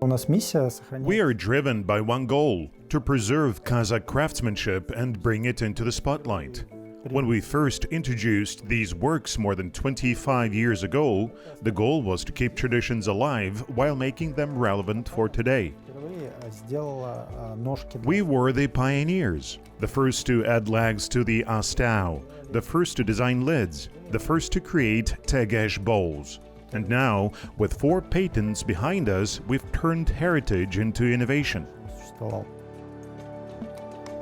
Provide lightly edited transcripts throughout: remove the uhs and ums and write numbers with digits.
We are driven by one goal: to preserve Kazakh craftsmanship and bring it into the spotlight. When we first introduced these works more than 25 years ago, the goal was to keep traditions alive while making them relevant for today. We were the pioneers, the first to add legs to the astau, the first to design lids, the first to create tegesh bowls. And now, with 4 patents behind us, we've turned heritage into innovation.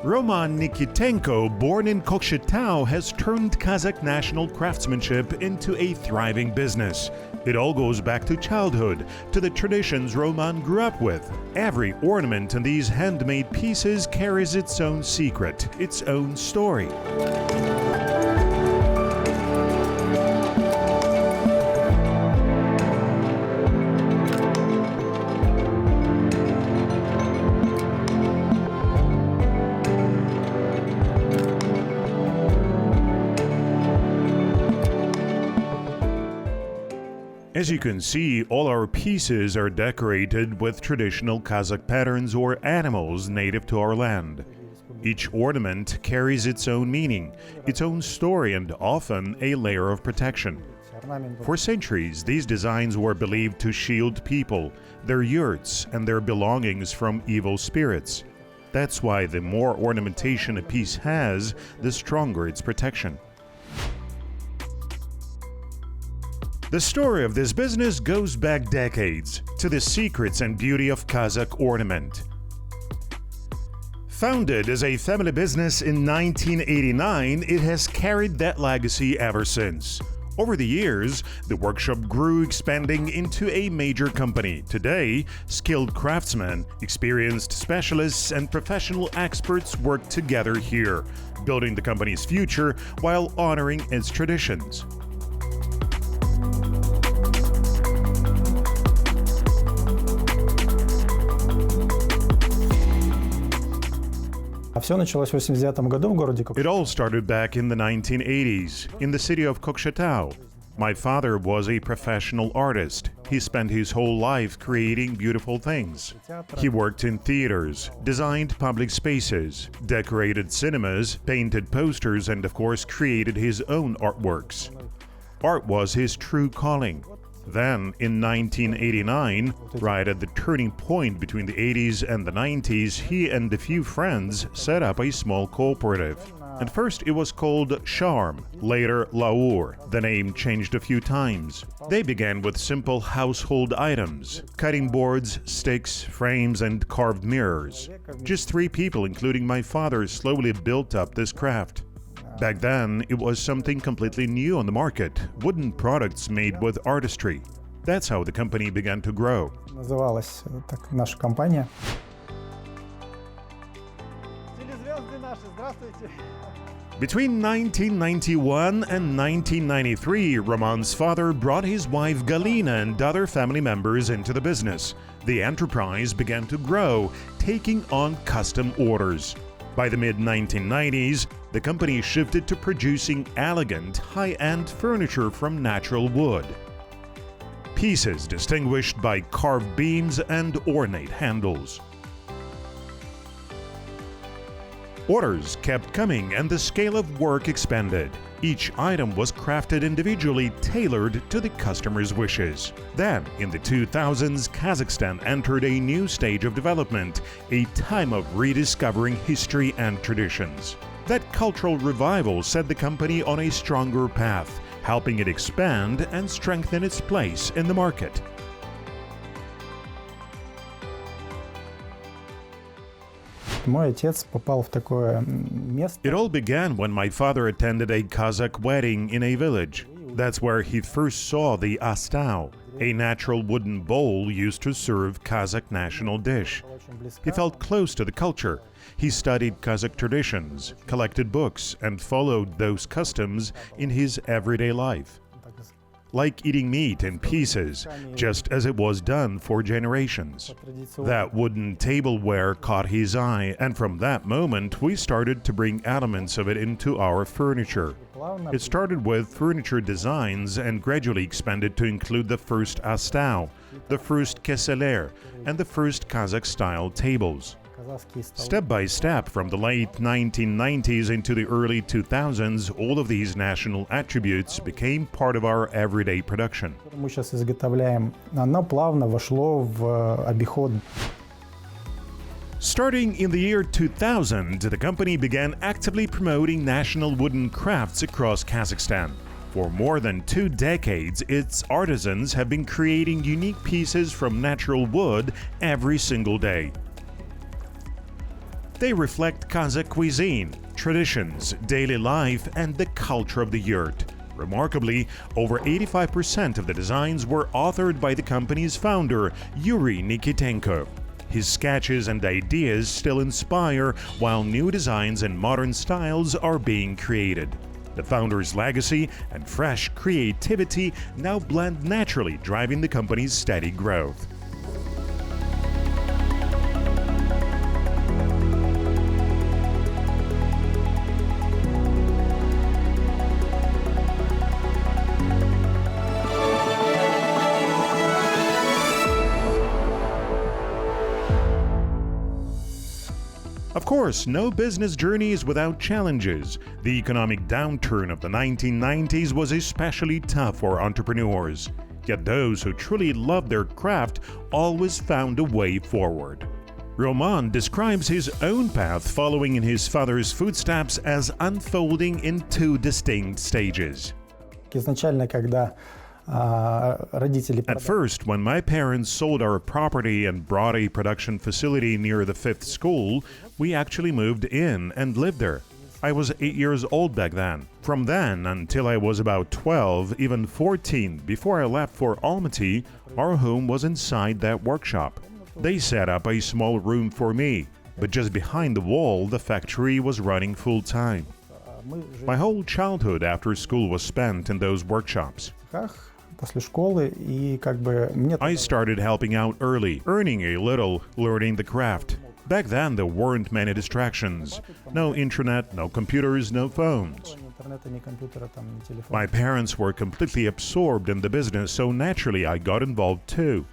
Roman Nikitenko, born in Kokshetau, has turned Kazakh national craftsmanship into a thriving business. It all goes back to childhood, to the traditions Roman grew up with. Every ornament in these handmade pieces carries its own secret, its own story. As you can see, all our pieces are decorated with traditional Kazakh patterns or animals native to our land. Each ornament carries its own meaning, its own story, and often a layer of protection. For centuries, these designs were believed to shield people, their yurts, and their belongings from evil spirits. That's why the more ornamentation a piece has, the stronger its protection. The story of this business goes back decades to the secrets and beauty of Kazakh ornament. Founded as a family business in 1989, it has carried that legacy ever since. Over the years, the workshop grew, expanding into a major company. Today, skilled craftsmen, experienced specialists, and professional experts work together here, building the company's future while honoring its traditions. It all started back in the 1980s, in the city of Kokshetau. My father was a professional artist. He spent his whole life creating beautiful things. He worked in theaters, designed public spaces, decorated cinemas, painted posters, and of course created his own artworks. Art was his true calling. Then, in 1989, right at the turning point between the 80s and the 90s, he and a few friends set up a small cooperative. At first it was called Charm, later Laur. The name changed a few times. They began with simple household items: cutting boards, sticks, frames, and carved mirrors. Just 3 people, including my father, slowly built up this craft. Back then, it was something completely new on the market, wooden products made with artistry. That's how the company began to grow. Называлась так наша компания. Between 1991 and 1993, Roman's father brought his wife Galina and other family members into the business. The enterprise began to grow, taking on custom orders. By the mid-1990s, the company shifted to producing elegant, high-end furniture from natural wood. Pieces distinguished by carved beams and ornate handles. Orders kept coming and the scale of work expanded. Each item was crafted individually, tailored to the customer's wishes. Then, in the 2000s, Kazakhstan entered a new stage of development, a time of rediscovering history and traditions. That cultural revival set the company on a stronger path, helping it expand and strengthen its place in the market. It all began when my father attended a Kazakh wedding in a village. That's where he first saw the astau, a natural wooden bowl used to serve Kazakh national dish. He felt close to the culture. He studied Kazakh traditions, collected books, and followed those customs in his everyday life. Like eating meat in pieces, just as it was done for generations. That wooden tableware caught his eye, and from that moment we started to bring elements of it into our furniture. It started with furniture designs and gradually expanded to include the first astau, the first keseler, and the first Kazakh-style tables. Step by step, from the late 1990s into the early 2000s, all of these national attributes became part of our everyday production. Мы сейчас изготовляем, оно плавно вошло в обиход. Starting in the year 2000, the company began actively promoting national wooden crafts across Kazakhstan. For more than 2 decades, its artisans have been creating unique pieces from natural wood every single day. They reflect Kazakh cuisine, traditions, daily life, and the culture of the yurt. Remarkably, over 85% of the designs were authored by the company's founder, Yuri Nikitenko. His sketches and ideas still inspire, while new designs and modern styles are being created. The founder's legacy and fresh creativity now blend naturally, driving the company's steady growth. Of course, no business journey is without challenges. The economic downturn of the 1990s was especially tough for entrepreneurs. Yet those who truly loved their craft always found a way forward. Roman describes his own path following in his father's footsteps as unfolding in 2 distinct stages. Изначально, когда родители At first, when my parents sold our property and brought a production facility near the 5th school, we actually moved in and lived there. I was 8 years old back then. From then until I was about 12, even 14, before I left for Almaty, our home was inside that workshop. They set up a small room for me, but just behind the wall, the factory was running full-time. My whole childhood after school was spent in those workshops. После школы, и как бы мне... I started helping out early, earning a little, learning the craft. Back then, there weren't many distractions. No internet, no computers, no phones. My parents were completely absorbed in the business, so naturally I got involved too.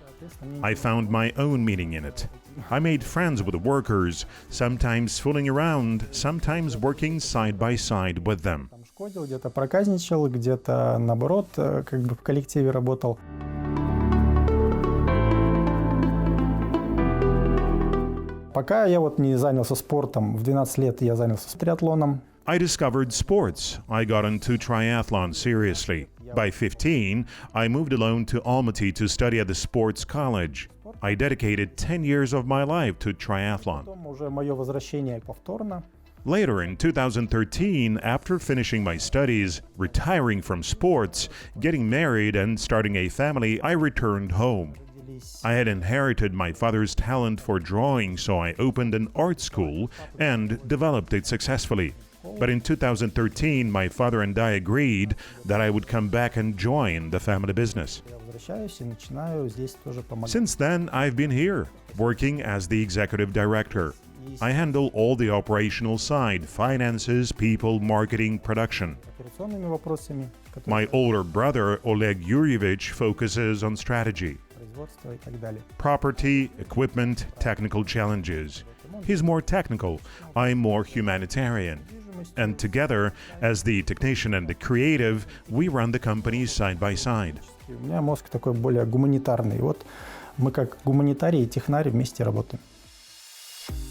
I found my own meaning in it. I made friends with the workers, sometimes fooling around, sometimes working side by side with them. Где-то проказничал, где-то наоборот, как бы в коллективе работал. Пока я вот не занялся спортом, в 12 лет я занялся триатлоном. I discovered sports. I got into triathlon seriously. By 15, I moved alone to Almaty to study at the sports college. I dedicated 10 years of my life to triathlon. Потом уже мое возвращение повторно. Later in 2013, after finishing my studies, retiring from sports, getting married and starting a family, I returned home. I had inherited my father's talent for drawing, so I opened an art school and developed it successfully. But in 2013, my father and I agreed that I would come back and join the family business. Since then, I've been here, working as the executive director. I handle all the operational side, finances, people, marketing, production. My older brother, Oleg Yuryevich, focuses on strategy, property, equipment, technical challenges. He's more technical, I'm more humanitarian. And together, as the technician and the creative, we run the company side by side. У меня мозг такой более гуманитарный. Вот мы как гуманитарий и технарь вместе работаем.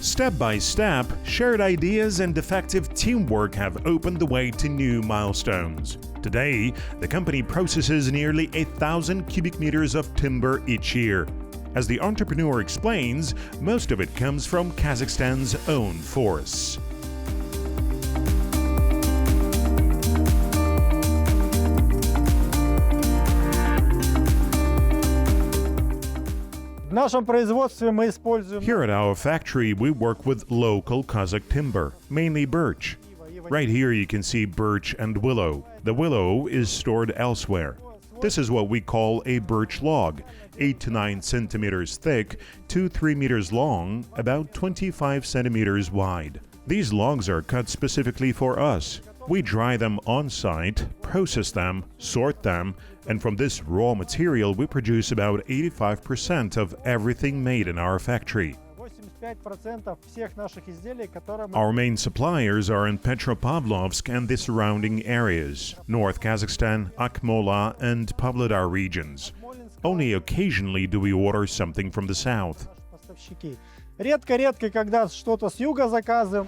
Step by step, shared ideas and effective teamwork have opened the way to new milestones. Today, the company processes nearly 1,000 cubic meters of timber each year. As the entrepreneur explains, most of it comes from Kazakhstan's own forests. Here at our factory, we work with local Kazakh timber, mainly birch. Right here you can see birch and willow. The willow is stored elsewhere. This is what we call a birch log, 8 to 9 centimeters thick, 2-3 meters long, about 25 centimeters wide. These logs are cut specifically for us. We dry them on-site, process them, sort them, and from this raw material we produce about 85% of everything made in our factory. 85% всех наших изделий, которые мы... Our main suppliers are in Petropavlovsk and the surrounding areas, North Kazakhstan, Akmola, and Pavlodar regions. Only occasionally do we order something from the south. Поставщики. Редко-редко, когда что-то с юга заказываем.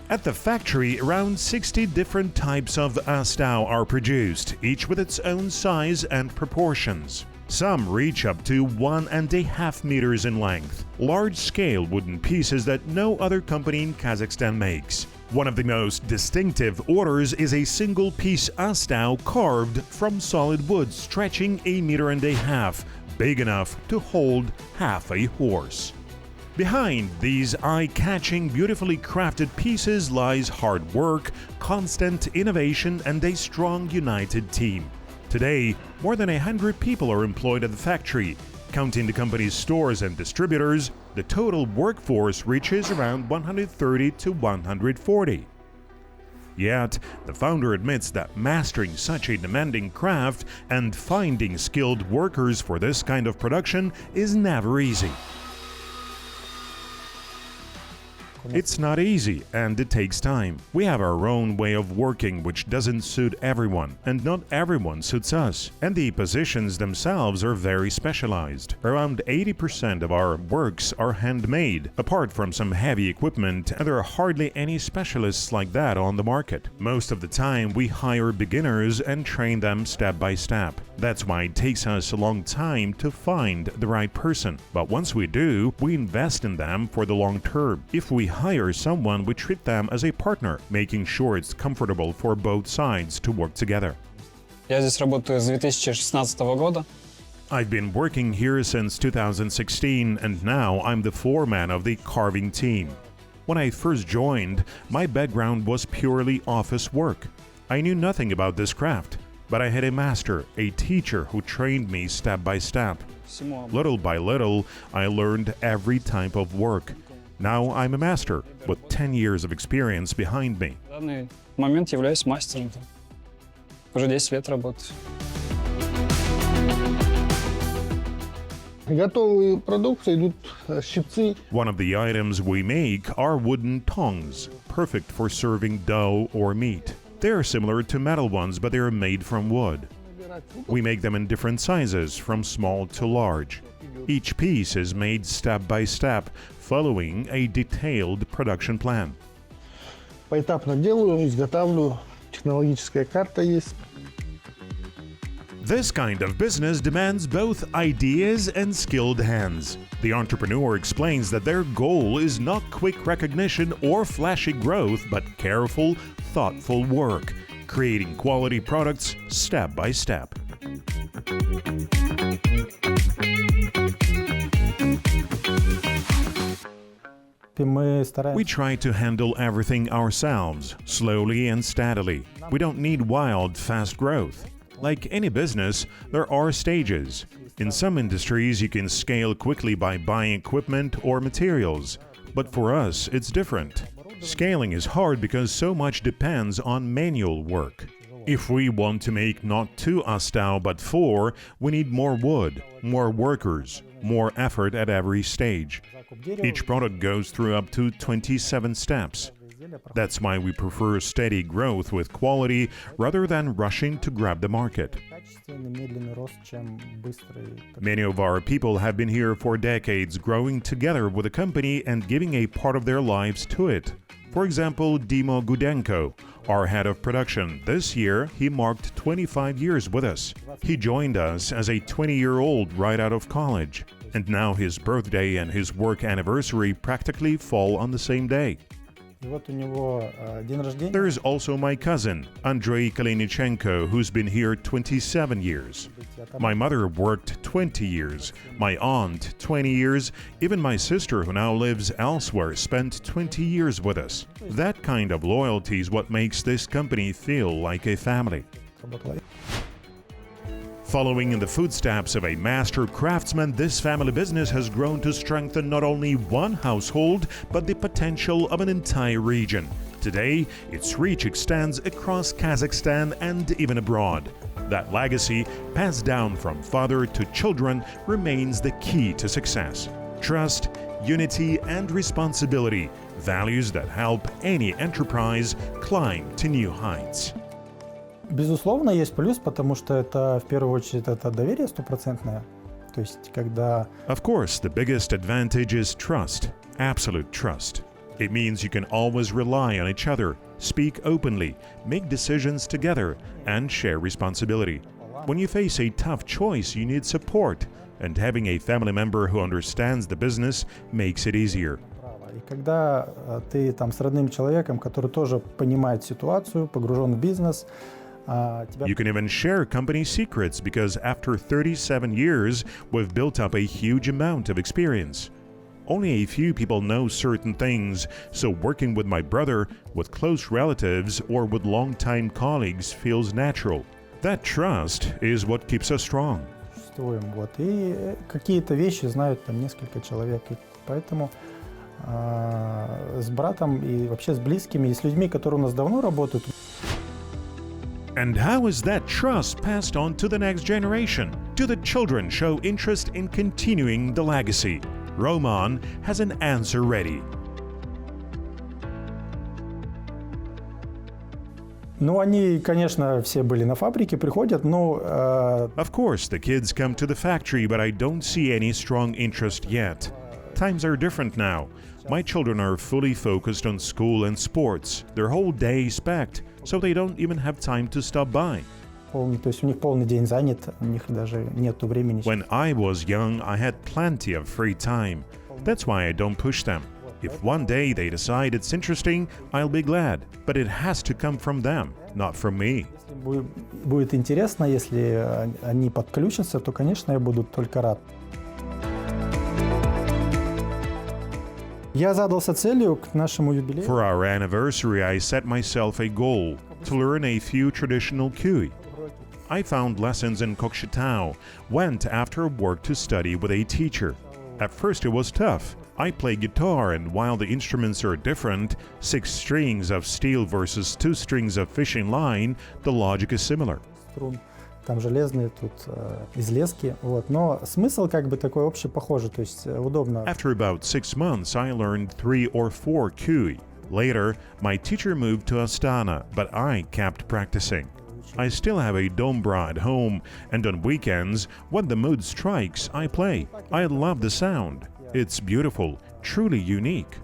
At the factory, around 60 different types of astau are produced, each with its own size and proportions. Some reach up to 1.5 meters in length, large-scale wooden pieces that no other company in Kazakhstan makes. One of the most distinctive orders is a single-piece astau carved from solid wood stretching 1.5 meters, big enough to hold half a horse. Behind these eye-catching, beautifully crafted pieces lies hard work, constant innovation, and a strong, united team. Today, more than 100 people are employed at the factory. Counting the company's stores and distributors, the total workforce reaches around 130 to 140. Yet, the founder admits that mastering such a demanding craft and finding skilled workers for this kind of production is never easy. It's not easy, and it takes time. We have our own way of working which doesn't suit everyone, and not everyone suits us. And the positions themselves are very specialized. Around 80% of our works are handmade. Apart from some heavy equipment, there are hardly any specialists like that on the market. Most of the time, we hire beginners and train them step by step. That's why it takes us a long time to find the right person. But once we do, we invest in them for the long term. If we hire someone, we treat them as a partner, making sure it's comfortable for both sides to work together. Я здесь работаю с 2016 года. I've been working here since 2016, and now I'm the foreman of the carving team. When I first joined, my background was purely office work. I knew nothing about this craft, but I had a master, a teacher who trained me step by step. Little by little, I learned every type of work. Now I'm a master with 10 years of experience behind me. В данный момент являюсь мастером. Уже 10 лет работаю. Готовые продукции идут щипцы. One of the items we make are wooden tongs, perfect for serving dough or meat. They are similar to metal ones, but they are made from wood. We make them in different sizes, from small to large. Each piece is made step by step, following a detailed production plan. Поэтапно делаю, изготавливаю. Технологическая карта есть. This kind of business demands both ideas and skilled hands. The entrepreneur explains that their goal is not quick recognition or flashy growth, but careful, thoughtful work, creating quality products step by step. We try to handle everything ourselves, slowly and steadily. We don't need wild, fast growth. Like any business, there are stages. In some industries, you can scale quickly by buying equipment or materials. But for us, it's different. Scaling is hard because so much depends on manual work. If we want to make not 2 astau but 4, we need more wood, more workers, more effort at every stage. Each product goes through up to 27 steps. That's why we prefer steady growth with quality rather than rushing to grab the market. Many of our people have been here for decades, growing together with the company and giving a part of their lives to it. For example, Dimo Gudenko, our head of production. This year, he marked 25 years with us. He joined us as a 20-year-old right out of college. And now his birthday and his work anniversary practically fall on the same day. There's also my cousin, Andrei Kalinichenko, who's been here 27 years. My mother worked 20 years, my aunt 20 years, even my sister, who now lives elsewhere, spent 20 years with us. That kind of loyalty is what makes this company feel like a family. Following in the footsteps of a master craftsman, this family business has grown to strengthen not only one household, but the potential of an entire region. Today, its reach extends across Kazakhstan and even abroad. That legacy, passed down from father to children, remains the key to success. Trust, unity, and responsibility, values that help any enterprise climb to new heights. Безусловно, есть плюс, потому что это, в первую очередь, это доверие стопроцентное. То есть, когда... Of course, the biggest advantage is trust, absolute trust. It means you can always rely on each other, speak openly, make decisions together, and share responsibility. When you face a tough choice, you need support, and having a family member who understands the business makes it easier. И когда ты там с родным человеком, который тоже понимает ситуацию, погружен в бизнес, тебя... You can even share company secrets because after 37 years, we've built up a huge amount of experience. Only a few people know certain things, so working with my brother, with close relatives, or with long-time colleagues feels natural. That trust is what keeps us strong. Существуем, вот. И какие-то вещи знают там несколько человек. И поэтому с братом и вообще с близкими, и с людьми, которые у нас давно работают. And how is that trust passed on to the next generation? Do the children show interest in continuing the legacy? Roman has an answer ready. Ну, они, конечно, все были на фабрике, приходят, но... Of course, the kids come to the factory, but I don't see any strong interest yet. Times are different now. My children are fully focused on school and sports. Their whole day is packed, so they don't even have time to stop by. То есть у них полный день занят, у них даже нету времени. When I was young, I had plenty of free time. That's why I don't push them. If one day they decide it's interesting, I'll be glad. But it has to come from them, not from me. Если будет интересно, если они подключатся, то, конечно, я буду только рад. Я задался целью к нашему юбилею. For our anniversary, I set myself a goal to learn a few traditional kui. I found lessons in Qazaqstan, went after work to study with a teacher. At first it was tough. I play guitar, and while the instruments are different, 6 strings of steel versus 2 strings of fishing line, the logic is similar. Струн, там железные, тут из лески, вот. Но смысл как бы такой общий похожий, то есть удобно. After about 6 months, I learned 3 or 4 kui. Later, my teacher moved to Astana, but I kept practicing. I still have a dombra at home, and on weekends, when the mood strikes, I play. I love the sound. It's beautiful, truly unique.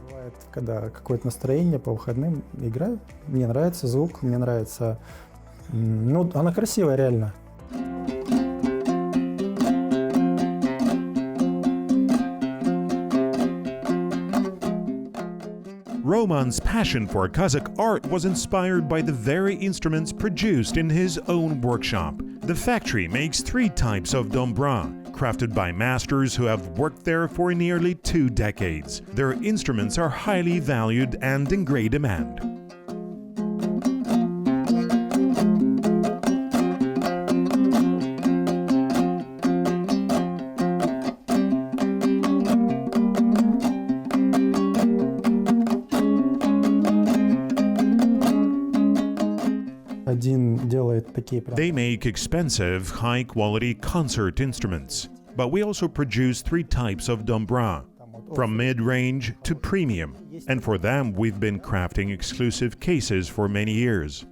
Когда какое-то настроение по выходным играю, мне нравится звук, мне нравится... Ну, она красивая, реально. Roman's passion for Kazakh art was inspired by the very instruments produced in his own workshop. The factory makes 3 types of dombra, crafted by masters who have worked there for nearly 2 decades. Their instruments are highly valued and in great demand. They make expensive, high-quality concert instruments, but we also produce 3 types of dombra, from mid-range to premium, and for them we've been crafting exclusive cases for many years.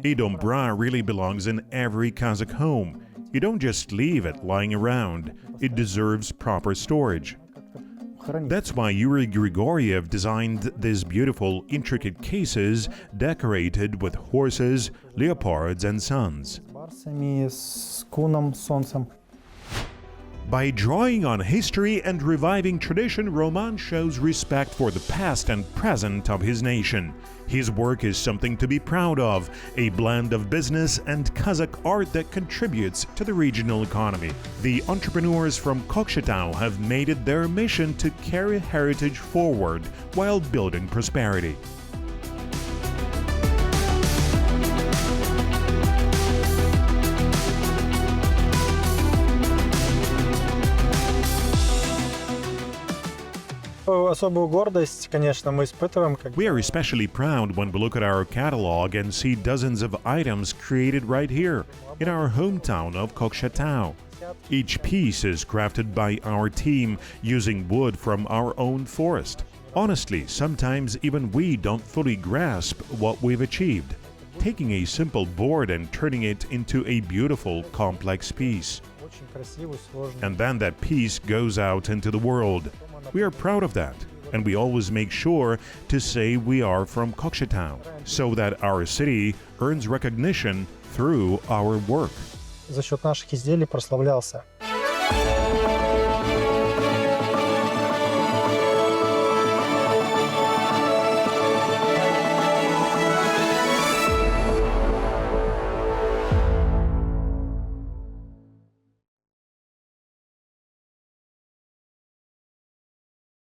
A dombra really belongs in every Kazakh home. You don't just leave it lying around, it deserves proper storage. That's why Yuri Grigoriev designed these beautiful, intricate cases decorated with horses, leopards, and suns. By drawing on history and reviving tradition, Roman shows respect for the past and present of his nation. His work is something to be proud of, a blend of business and Kazakh art that contributes to the regional economy. The entrepreneurs from Qazaqstan have made it their mission to carry heritage forward while building prosperity. Особую гордость, конечно, мы испытываем, We are especially proud when we look at our catalog and see dozens of items created right here, in our hometown of Qazaqstan. Each piece is crafted by our team using wood from our own forest. Honestly, sometimes even we don't fully grasp what we've achieved. Taking a simple board and turning it into a beautiful, complex piece. очень красивый, сложный. And then that piece goes out into the world. We are proud of that, and we always make sure to say we are from Qazaqstan, so that our city earns recognition through our work. За счет наших изделий прославлялся